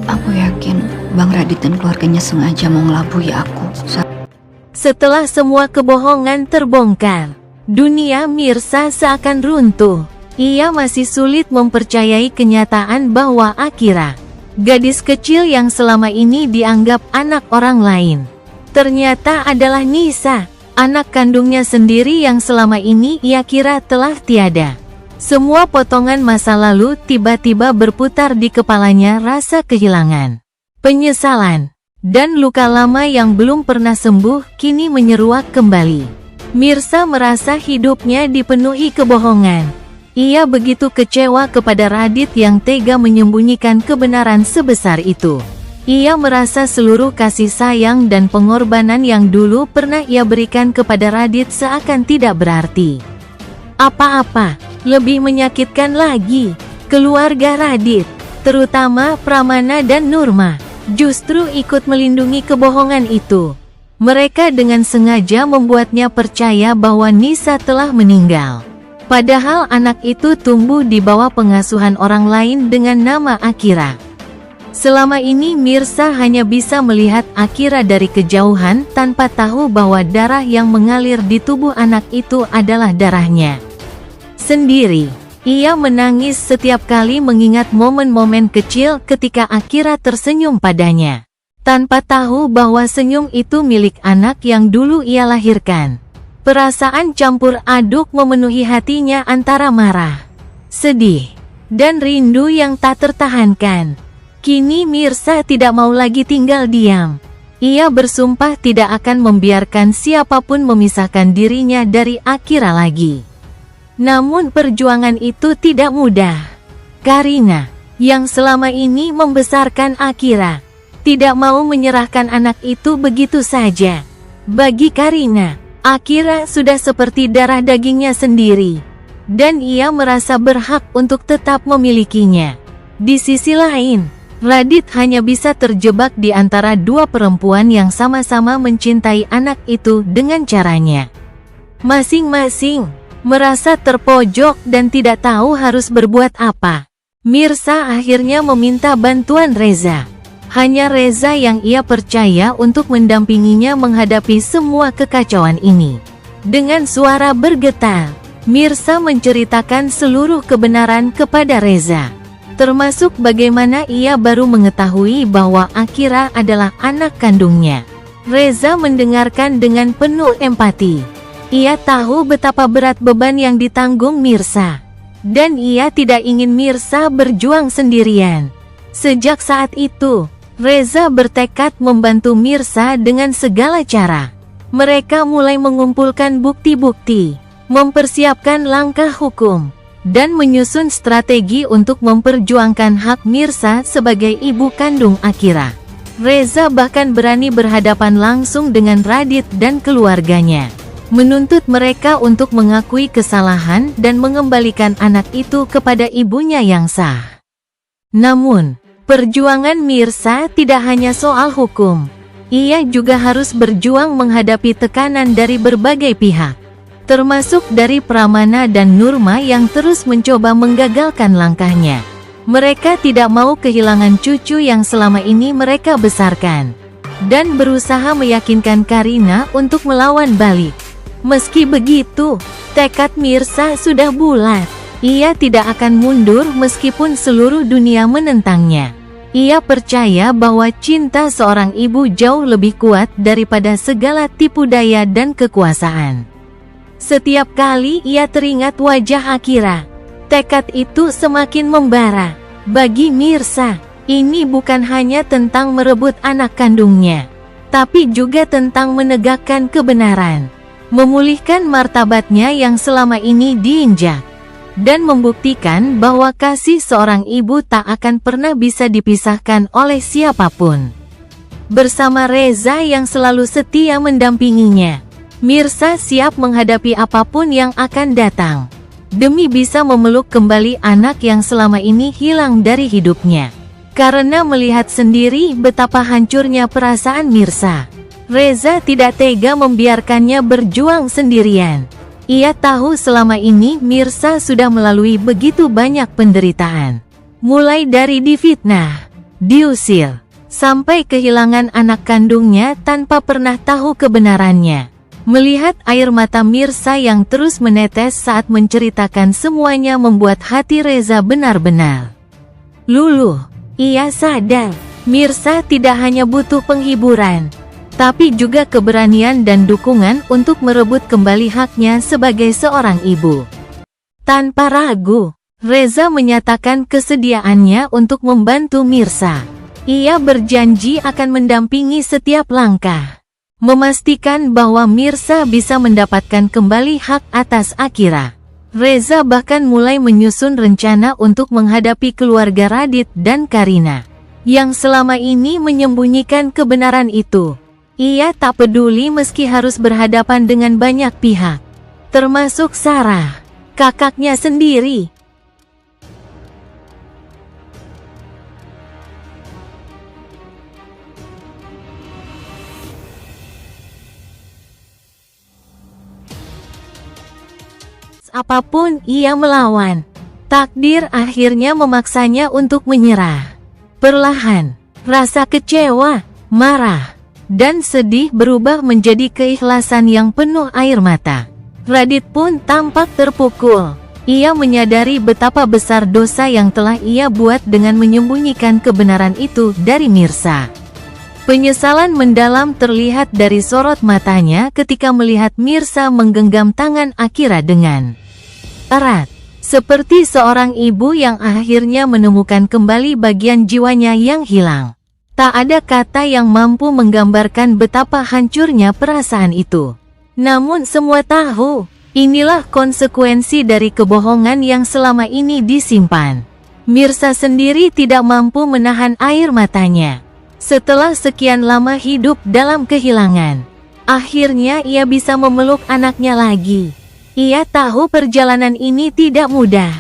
Aku yakin Bang Radit dan keluarganya sengaja mau ngelabui aku. Setelah semua kebohongan terbongkar, dunia Mirsa seakan runtuh. Ia masih sulit mempercayai kenyataan bahwa Akira, gadis kecil yang selama ini dianggap anak orang lain, ternyata adalah Nisa, anak kandungnya sendiri yang selama ini ia kira telah tiada. Semua potongan masa lalu tiba-tiba berputar di kepalanya, rasa kehilangan, penyesalan, dan luka lama yang belum pernah sembuh kini menyeruak kembali. Mirsa merasa hidupnya dipenuhi kebohongan. Ia begitu kecewa kepada Radit yang tega menyembunyikan kebenaran sebesar itu. Ia merasa seluruh kasih sayang dan pengorbanan yang dulu pernah ia berikan kepada Radit seakan tidak berarti. Apa-apa, lebih menyakitkan lagi, keluarga Radit, terutama Pramana dan Nurma, justru ikut melindungi kebohongan itu. Mereka dengan sengaja membuatnya percaya bahwa Nisa telah meninggal. Padahal anak itu tumbuh di bawah pengasuhan orang lain dengan nama Akira. Selama ini Mirsa hanya bisa melihat Akira dari kejauhan tanpa tahu bahwa darah yang mengalir di tubuh anak itu adalah darahnya sendiri. Ia menangis setiap kali mengingat momen-momen kecil ketika Akira tersenyum padanya, tanpa tahu bahwa senyum itu milik anak yang dulu ia lahirkan. Perasaan campur aduk memenuhi hatinya antara marah, sedih, dan rindu yang tak tertahankan. Kini Mirsa tidak mau lagi tinggal diam. Ia bersumpah tidak akan membiarkan siapapun memisahkan dirinya dari Akira lagi. Namun perjuangan itu tidak mudah. Karina, yang selama ini membesarkan Akira, tidak mau menyerahkan anak itu begitu saja. Bagi Karina, Akira sudah seperti darah dagingnya sendiri, dan ia merasa berhak untuk tetap memilikinya. Di sisi lain, Radit hanya bisa terjebak di antara dua perempuan yang sama-sama mencintai anak itu dengan caranya masing-masing, merasa terpojok dan tidak tahu harus berbuat apa. Mirsa akhirnya meminta bantuan Reza. Hanya Reza yang ia percaya untuk mendampinginya menghadapi semua kekacauan ini. Dengan suara bergetar, Mirsa menceritakan seluruh kebenaran kepada Reza, termasuk bagaimana ia baru mengetahui bahwa Akira adalah anak kandungnya. Reza mendengarkan dengan penuh empati. Ia tahu betapa berat beban yang ditanggung Mirsa, dan ia tidak ingin Mirsa berjuang sendirian. Sejak saat itu, Reza bertekad membantu Mirsa dengan segala cara. Mereka mulai mengumpulkan bukti-bukti, mempersiapkan langkah hukum, dan menyusun strategi untuk memperjuangkan hak Mirsa sebagai ibu kandung Akira. Reza bahkan berani berhadapan langsung dengan Radit dan keluarganya, menuntut mereka untuk mengakui kesalahan dan mengembalikan anak itu kepada ibunya yang sah. Namun, perjuangan Mirsa tidak hanya soal hukum. Ia juga harus berjuang menghadapi tekanan dari berbagai pihak, termasuk dari Pramana dan Nurma yang terus mencoba menggagalkan langkahnya. Mereka tidak mau kehilangan cucu yang selama ini mereka besarkan, dan berusaha meyakinkan Karina untuk melawan balik. Meski begitu, tekad Mirsa sudah bulat. Ia tidak akan mundur meskipun seluruh dunia menentangnya. Ia percaya bahwa cinta seorang ibu jauh lebih kuat daripada segala tipu daya dan kekuasaan. Setiap kali ia teringat wajah Akira, tekad itu semakin membara. Bagi Mirsa, ini bukan hanya tentang merebut anak kandungnya, tapi juga tentang menegakkan kebenaran, memulihkan martabatnya yang selama ini diinjak, dan membuktikan bahwa kasih seorang ibu tak akan pernah bisa dipisahkan oleh siapapun. Bersama Reza yang selalu setia mendampinginya, Mirsa siap menghadapi apapun yang akan datang, demi bisa memeluk kembali anak yang selama ini hilang dari hidupnya. Karena melihat sendiri betapa hancurnya perasaan Mirsa, Reza tidak tega membiarkannya berjuang sendirian. Ia tahu selama ini Mirsa sudah melalui begitu banyak penderitaan. Mulai dari difitnah, diusir, sampai kehilangan anak kandungnya tanpa pernah tahu kebenarannya. Melihat air mata Mirsa yang terus menetes saat menceritakan semuanya membuat hati Reza benar-benar luluh. Ia sadar, Mirsa tidak hanya butuh penghiburan, tapi juga keberanian dan dukungan untuk merebut kembali haknya sebagai seorang ibu. Tanpa ragu, Reza menyatakan kesediaannya untuk membantu Mirsa. Ia berjanji akan mendampingi setiap langkah, memastikan bahwa Mirsa bisa mendapatkan kembali hak atas Akira. Reza bahkan mulai menyusun rencana untuk menghadapi keluarga Radit dan Karina, yang selama ini menyembunyikan kebenaran itu. Ia tak peduli meski harus berhadapan dengan banyak pihak, termasuk Sarah, kakaknya sendiri. Apapun ia melawan, takdir akhirnya memaksanya untuk menyerah. Perlahan, rasa kecewa, marah, dan sedih berubah menjadi keikhlasan yang penuh air mata. Radit pun tampak terpukul. Ia menyadari betapa besar dosa yang telah ia buat dengan menyembunyikan kebenaran itu dari Mirsa. Penyesalan mendalam terlihat dari sorot matanya ketika melihat Mirsa menggenggam tangan Akira dengan erat, seperti seorang ibu yang akhirnya menemukan kembali bagian jiwanya yang hilang. Tak ada kata yang mampu menggambarkan betapa hancurnya perasaan itu. Namun semua tahu, inilah konsekuensi dari kebohongan yang selama ini disimpan. Mirsa sendiri tidak mampu menahan air matanya. Setelah sekian lama hidup dalam kehilangan, akhirnya ia bisa memeluk anaknya lagi. Ia tahu perjalanan ini tidak mudah.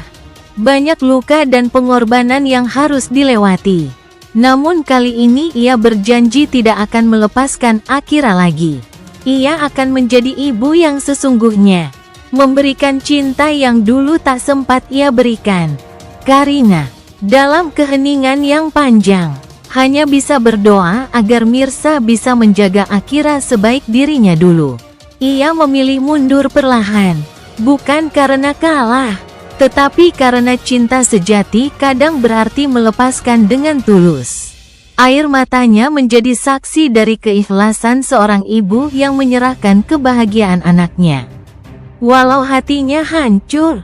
Banyak luka dan pengorbanan yang harus dilewati. Namun kali ini ia berjanji tidak akan melepaskan Akira lagi. Ia akan menjadi ibu yang sesungguhnya, memberikan cinta yang dulu tak sempat ia berikan. Karina, dalam keheningan yang panjang, hanya bisa berdoa agar Mirsa bisa menjaga Akira sebaik dirinya dulu. Ia memilih mundur perlahan, bukan karena kalah, tetapi karena cinta sejati kadang berarti melepaskan dengan tulus. Air matanya menjadi saksi dari keikhlasan seorang ibu yang menyerahkan kebahagiaan anaknya. Walau hatinya hancur,